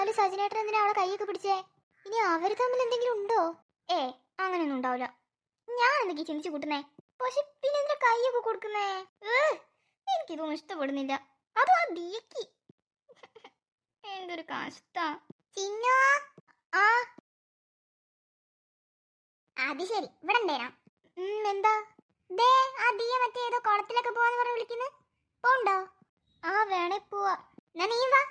എന്നാലും സജിനേട്ടൻ എന്തിനാ അവളെ കൈയൊക്കെ പിടിച്ചേ? ഇനി അവര് തമ്മിൽ എന്തെങ്കിലും ഉണ്ടോ? അങ്ങനെയൊന്നും ഉണ്ടാവില്ല. ഞാൻ എന്തൊക്കെ ചിന്തിച്ചു കൂട്ടുന്നേ? പക്ഷെ പിന്നെ എന്തിനാ കൈയൊക്കെ കൊടുക്കുന്നേ? എനിക്കിതൊന്നും ഇഷ്ടപ്പെടുന്നില്ല. അതും ആ ദിയക്ക് എന്തൊരു കഷ്ടാ. ചിന്നോ, ആ അത് ശരി, ഇവിടെ ഉണ്ടേനാ? എന്താ? ദേ ആ ദിയ മറ്റേ ഏതോ കുളത്തിലൊക്കെ പോവാന്ന് പറഞ്ഞ് വിളിക്കുന്നു. പോണ്ടോ? ആ വേണേ പോവാ. എന്നാ നീ വാ.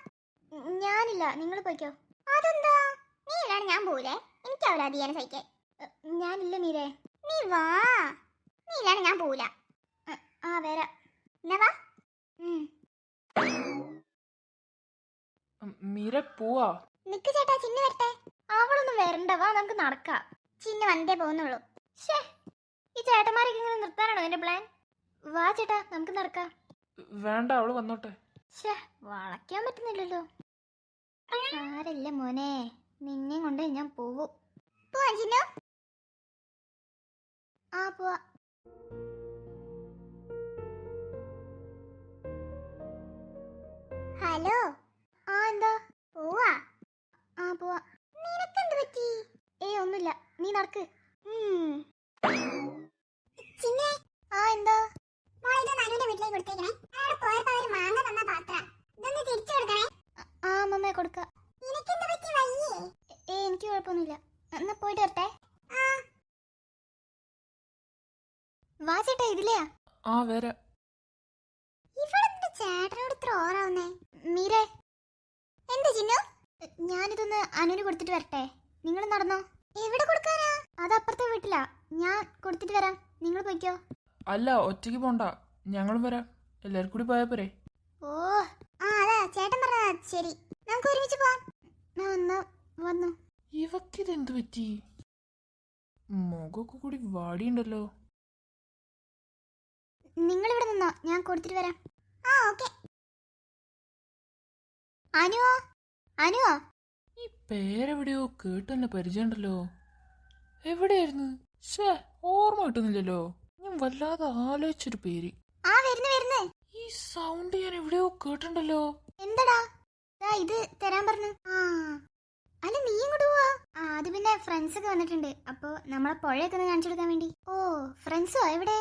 ഞാനില്ല, നിങ്ങൾ പോയിക്കോ. അതെന്താ? നീ ഇല്ലാണ്ട് ഞാൻ പോവില്ലേ? എനിക്കാവില്ല ദിയനെ സഹിക്കാൻ. ഞാനില്ല മീരേ. നീ വാ, നീ ഇല്ലാണ്ട് ഞാൻ പോവില്ല. ആ വരാം. എന്നാ വാ. മീര പോവാ. നിക്ക് ചേട്ടാ, ചിന്ന വരട്ടെ. അവളൊന്നും വരണ്ട, വാ നമുക്ക് നടക്കാം. ചിന്ന വന്നേ പോകുന്നുള്ളൂ. ഷേ, ഈ ചേട്ടന്മാരൊക്കെ ഇങ്ങനെ നിർത്താനാണോ എന്റെ പ്ലാൻ? വാ ചേട്ടാ, നമുക്ക് നടക്കാം. വേണ്ട, അവള് വന്നോട്ടെ. ഷേ, വളയ്ക്കാൻ പറ്റുന്നില്ലല്ലോ. സാരല്ല മോനെ, നിന്നെ കൊണ്ട് ഞാൻ പോവൂ. പോവാ ചിന്നു. ആ പോവാ. ഹലോ. ആ എന്താ? പോവാ. ആ പോവാ. നിനക്കെന്ത് പറ്റി? ഒന്നുമില്ല, നീ നടക്ക്. ആ എന്താ? ആ മമ്മയെ കൊടുക്ക. എനിക്ക് കുഴപ്പമൊന്നുമില്ല. എന്നാ പോയിട്ട് വരട്ടെ. വാ ചേട്ടാ, ഇതിലെയാ. ആ വരാം. ചേട്ടനോട് ഇത്ര ഓറാവുന്നേ? മീരേ, എന്താ ചിന്നു? ഞാനിതൊന്ന് അനുവിന് കൊടുത്തിട്ട് വരട്ടെ. നിങ്ങൾ നടന്നോ. എവിടെ കൊടുക്കാനാ? അത് അപ്പുറത്തെ വീട്ടിലാ. ഞാൻ കൊടുത്തിട്ട് വരാം, നിങ്ങൾ പോയിക്കോ. അല്ല, ഒറ്റയ്ക്ക് പോണ്ട, ഞങ്ങളും വരാം. എല്ലാരും കൂടി പോയാ പോരെ? ഓ അതാ ചേട്ടൻ പറഞ്ഞതാ. ശരി, നമുക്ക് ഒരുമിച്ച് പോവാം. വന്നു. ഇവക്കിതെന്ത് പറ്റി? മുഖമൊക്കെ കൂടി വാടിയുണ്ടല്ലോ. നിങ്ങളിവിടെ നിന്നോ, ഞാൻ കൊടുത്തിട്ട് വരാം. ആ ഓക്കെ. അനുവോ? അനുവോ? ഈ പേരെവിടെയോ കേട്ടെന്നെ പരിചയമുണ്ടല്ലോ. എവിടെയായിരുന്നു? ഷേ, ഓർമ്മ കിട്ടുന്നില്ലല്ലോ. ഞാൻ വല്ലാതെ ആലോചിച്ചൊരു പേര്. ആ വരുന്നു. ഈ സൗണ്ട് ഞാൻ എവിടെയോ കേട്ടിട്ടുണ്ടല്ലോ. എന്താടാ? ഇത് തരാൻ പറഞ്ഞു. അല്ല നീ ഇങ്ങോട്ട് പോവാ? അത് പിന്നെ ഫ്രണ്ട്സ് ഒക്കെ വന്നിട്ടുണ്ട്. അപ്പൊ നമ്മളെ പുഴയൊക്കെ ഒന്ന് കാണിച്ചു കൊടുക്കാൻ വേണ്ടി. ഓ ഫ്രണ്ട്സോ? എവിടെ?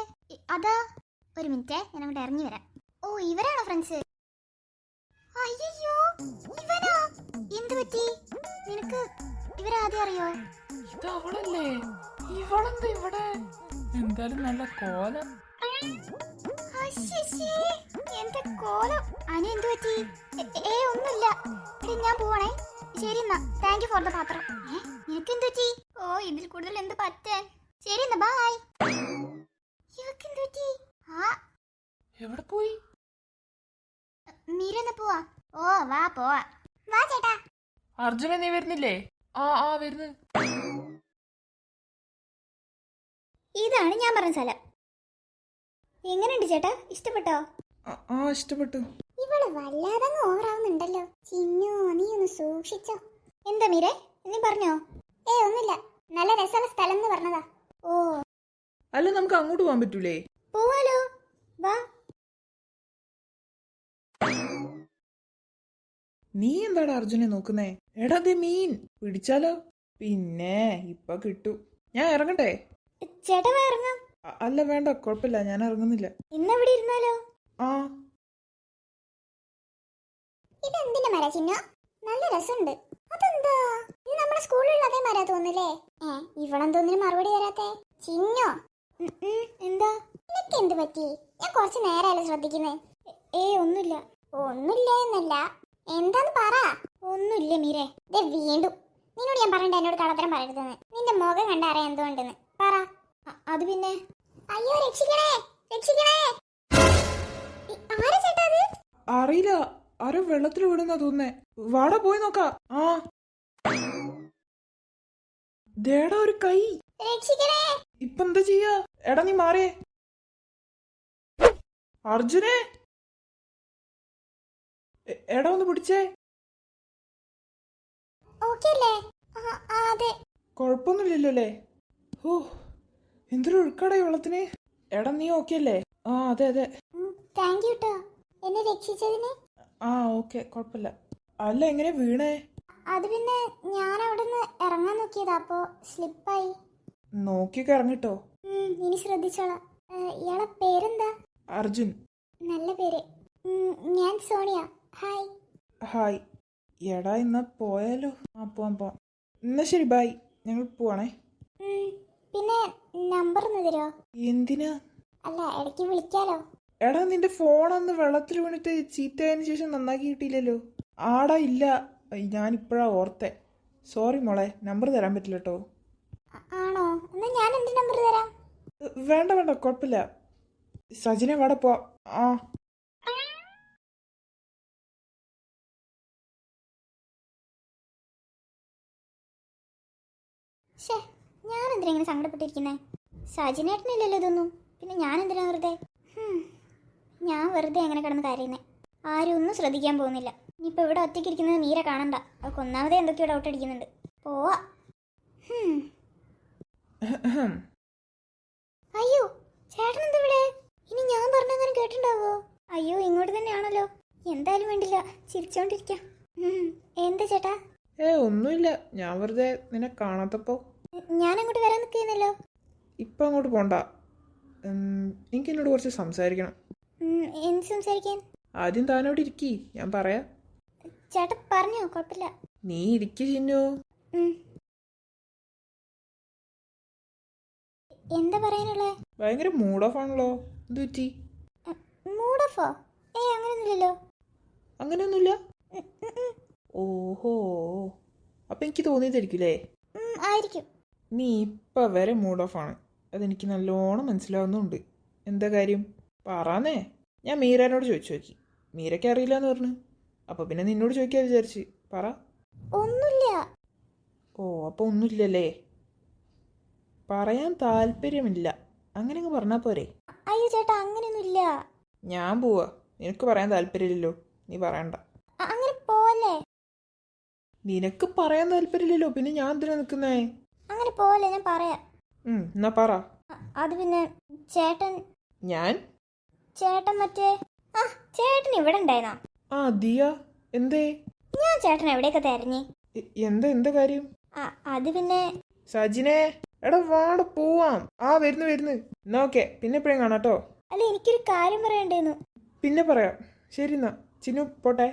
അതാ, ഒരു മിനിറ്റ്, ഞാൻ അങ്ങോട്ട് ഇറങ്ങി വരാം. ഓ ഇവരാണോ ഫ്രണ്ട്സ്? അയ്യോ ഇവനോ? എന്ത് പറ്റി നിനക്ക്? ഇവരാദ്യം അറിയോ? ഇത് അവളല്ലേ? ഇവളെന്താ ഇവിടെ? എന്തായാലും നല്ല കോലം. എന്താ കോലം? അനു എന്ത് പറ്റി? ഒന്നുമില്ല, ഞാൻ പോവാണേ. ശരി എന്നാ, താങ്ക് യു ഫോർ ദ പാത്രം. നിനക്ക് എന്ത് പറ്റി? ഓ ഇതിൽ കൂടുതൽ എന്ത് പറ്റാൻ. ശരി എന്നാ, ബൈ. ഇവക്ക് എന്ത് പറ്റി? എവിടെ പോയി? മീരന്ന് പോവാ. ഓ വാ പോവാ. വാ ചേട്ടാ. അർജുന, നീ വരുന്നില്ലേ? ആ വരുന്നു. ഇതാണ് ഞാൻ പറഞ്ഞ സ്ഥലം. എങ്ങനെയുണ്ട് ചേട്ടാ, ഇഷ്ടപ്പെട്ടോ? ഇഷ്ടപ്പെട്ടു. ഇവള് വല്ലാതെ ഓവറാവുന്നുണ്ടല്ലോ. ചിന്നു, നീ ഒന്ന് സൂക്ഷിച്ചോ. എന്താ മീരെ, നീ പറഞ്ഞോ? ഒന്നുമില്ല, നല്ല രസമുള്ള സ്ഥലം എന്ന് പറഞ്ഞതാ. ഓ അല്ല, നമുക്ക് അങ്ങോട്ട് പോകാൻ പറ്റൂലേ? പോവാലോ, വാ. നീ എന്താടാ അർജുനെ നോക്കുന്നേ? എടാ ദേ മീൻ പിടിച്ചാലോ? പിന്നെ ഇപ്പൊ കിട്ടു. ഞാൻ ഇറങ്ങട്ടെ? ചേട്ടാ ഇറങ്ങാം. അല്ല വേണ്ട, കുഴപ്പമില്ല, ഞാൻ ഇറങ്ങുന്നില്ല. ഇന്നെവിടെ ഇരുന്നാലോ? ആ ഇതെന്തിന്റെ മര ചിന്നു? നല്ല രസമുണ്ട്. അതെന്താ, ഇത് നമ്മുടെ സ്കൂളിലുള്ള അതേ മര തോന്നുന്നല്ലേ? ഇവളെന്തോന്നിനും മറുപടി തരാത്തെ? ചിന്നു എന്താ? നിനക്ക് എന്ത് പറ്റി? ഞാൻ കുറച്ച് നേരമല്ലേ ശ്രദ്ധിക്കുന്നേ. ഒന്നുമില്ല. ഒന്നുമില്ല എന്നല്ല, എന്താന്ന് പറ. ഒന്നുമില്ല മീരെ. വീണ്ടും നിന്നോട് ഞാൻ പറഞ്ഞിട്ട് എന്നോട് കള്ളത്തരം പറയരുതെന്ന്. നിന്റെ മുഖം കണ്ടറിയാം എന്തുകൊണ്ടെന്ന് പറ. അത് പിന്നെ, അയ്യോ രക്ഷിക്കണേ, രക്ഷിക്കണേ. ആരാ ചേട്ടാ അത്? അറിയില്ല, ആരോ വെള്ളത്തിൽ വിടുന്ന തോന്നേ. വാടാ പോയി നോക്കാം. ദേടാ ഒരു കൈ. രക്ഷിക്കണേ. ഇപ്പൊ എന്താ ചെയ്യാ? എടാ നീ മാറിയേ. അർജുനെ, എടാ ഒന്ന് പിടിച്ചേ. കൊഴപ്പൊന്നുമില്ലല്ലോ അല്ലേ? ഓ എന്തൊരു ഒഴുക്കാടാ ഈ വെള്ളത്തിന്. എടാ നീ ഓക്കെ അല്ലേ? അതെ അതെ. താങ്ക് യു ട്ടോ എന്നെ രക്ഷിച്ചതിന്. ഓക്കെ, കുഴപ്പമില്ല. അല്ല എങ്ങനെ വീണേ? അത് പിന്നെ ഞാൻ അവിടെ നിന്ന് ഇറങ്ങാൻ നോക്കിയതാ, അപ്പോ സ്ലിപ്പായി. നോക്കിയൊക്കെ ഇറങ്ങിട്ടോ. ഇനി ശ്രദ്ധിച്ചോളാം. ഇയാളെ പേരെന്താ? അർജുൻ. നല്ല പേര്. ഞാൻ സോണിയ. ഹായ്. ഹായ്. എടാ ഇന്നാ പോയാലോ? പോവാം. എന്നാ ശരി, ബൈ. ഞങ്ങൾ പോവാണേ. പിന്നെ നമ്പർ ഒന്ന് തരുമോ? എന്തിനാ? അല്ല, ഇടയ്ക്ക് വിളിക്കാലോ. എടാ നിന്റെ ഫോൺ അന്ന് വെള്ളത്തിൽ വീണിട്ട് ചീത്തയതിനു ശേഷം നന്നാക്കി കിട്ടിയില്ലല്ലോ. ആടാ ഇല്ല, ഞാനിപ്പോഴാ ഓർത്തെ. സോറി മോളെ, നമ്പർ തരാൻ പറ്റില്ല കേട്ടോ. ആണോ? എന്നാ ഞാൻ എന്റെ നമ്പർ തരാം. വേണ്ട കുഴപ്പമില്ല. സജിനെ വാടെ പോ. ഷേ, ഞാൻ എന്തിനാ ഇങ്ങനെ സങ്കടപ്പെട്ടിരിക്കുന്നേ? സജിനേട്ടനില്ലല്ലോ ഇതൊന്നും, പിന്നെ ഞാൻ എന്തിനാ വെറുതെ? ഞാൻ വെറുതെ എങ്ങനെ കിടന്ന് കരയുന്നേ? ആരും ഒന്നും ശ്രദ്ധിക്കാൻ പോകുന്നില്ല. ഇനിയിപ്പോൾ ഇവിടെ ഒറ്റയ്ക്കിരിക്കുന്നത് മീര കാണണ്ട. അവൾക്ക് ഒന്നാമതേ എന്തൊക്കെയോ ഡൗട്ട് അടിക്കുന്നുണ്ട്. പോവാ. അയ്യോ, ചേട്ടൻ എന്താ ഇവിടെ? ഇനി ഞാൻ പറഞ്ഞങ്ങനെ കേട്ടിട്ടുണ്ടാവോ? അയ്യോ, ഇങ്ങോട്ട് തന്നെയാണല്ലോ. എന്തായാലും വേണ്ടില്ല, ചിരിച്ചോണ്ടിരിക്കാം. എന്താ ചേട്ടാ? ഒന്നുമില്ല, ഞാൻ വെറുതെ നിന്നെ കാണാത്തപ്പോ. ഞാൻ അങ്ങോട്ട് വരാൻ നിൽക്കുന്നല്ലോ. ഇപ്പൊ അങ്ങോട്ട് പോണ്ട, എനിക്ക് എന്നോട് കുറച്ച് സംസാരിക്കണം. എന്ത് സംസാരിക്കാൻ? ആദ്യം താനോട് ഇരിക്കി, ഞാൻ പറയാം. ചേട്ടാ പറഞ്ഞോ, കുഴപ്പമില്ല. നീ ഇരിക്കി ചിന്നു. എന്താ പറയാനുള്ളേ? ഭയങ്കര മൂഡ് ഓഫ് ആണല്ലോ, എന്ത് പറ്റി? മൂഡ് ഓഫോ? അങ്ങനെയൊന്നുമില്ലല്ലോ. അങ്ങനെയൊന്നുമില്ല? ഓഹോ, അപ്പൊ എനിക്ക് തോന്നിയതായിരിക്കുമല്ലേ? ആയിരിക്കും. നീ ഇപ്പൊ വരെ മൂഡ് ഓഫ് ആണ്, അതെനിക്ക് നല്ലോണം മനസ്സിലാവുന്നുണ്ട്. എന്താ കാര്യം പറയാന്നേ? ഞാൻ മീരനോട് ചോദിച്ചു നോക്കി, മീരയ്ക്ക് അറിയില്ല എന്ന് പറഞ്ഞു. അപ്പൊ പിന്നെ നിന്നോട് ചോദിക്കാൻ വിചാരിച്ച്. പറ. ഒന്നുമില്ല. ഓ, അപ്പൊ ഒന്നുമില്ലല്ലേ? പറയാൻ താല്പര്യമില്ല, അങ്ങനെ പറഞ്ഞാ പോരെ? അയ്യോ ചേട്ടാ, അങ്ങനെയൊന്നുമില്ല. ഞാൻ പോവാ, നിനക്ക് പറയാൻ താല്പര്യമില്ലല്ലോ, നീ പറയണ്ട. അങ്ങനെ പോവല്ലേ? നിനക്ക് പറയാൻ താല്പര്യമില്ലല്ലോ, പിന്നെ ഞാൻ എന്തിനാ നിൽക്കുന്നേ? അങ്ങനെ പോവല്ലേ, ഞാൻ പറയാം. എന്നാ പറ. അത് പിന്നെ ചേട്ടൻ മറ്റേ ചേട്ടൻ ഇവിടെ ഉണ്ടായിരുന്നോ? ദിയ, എന്തേ? ഞാൻ ചേട്ടൻ എവിടെയൊക്കെ തെരഞ്ഞി. എന്താ കാര്യം? അത് പിന്നെ സജിനെ, എടാ വാട പോവാം. വരുന്നു. എന്നാ ഓക്കെ, പിന്നെ എപ്പോഴും കാണാട്ടോ. അല്ല, എനിക്കൊരു കാര്യം പറയണ്ടേന്നു. പിന്നെ പറയാം. ശരി എന്നാ ചിന്നു, പോട്ടെ.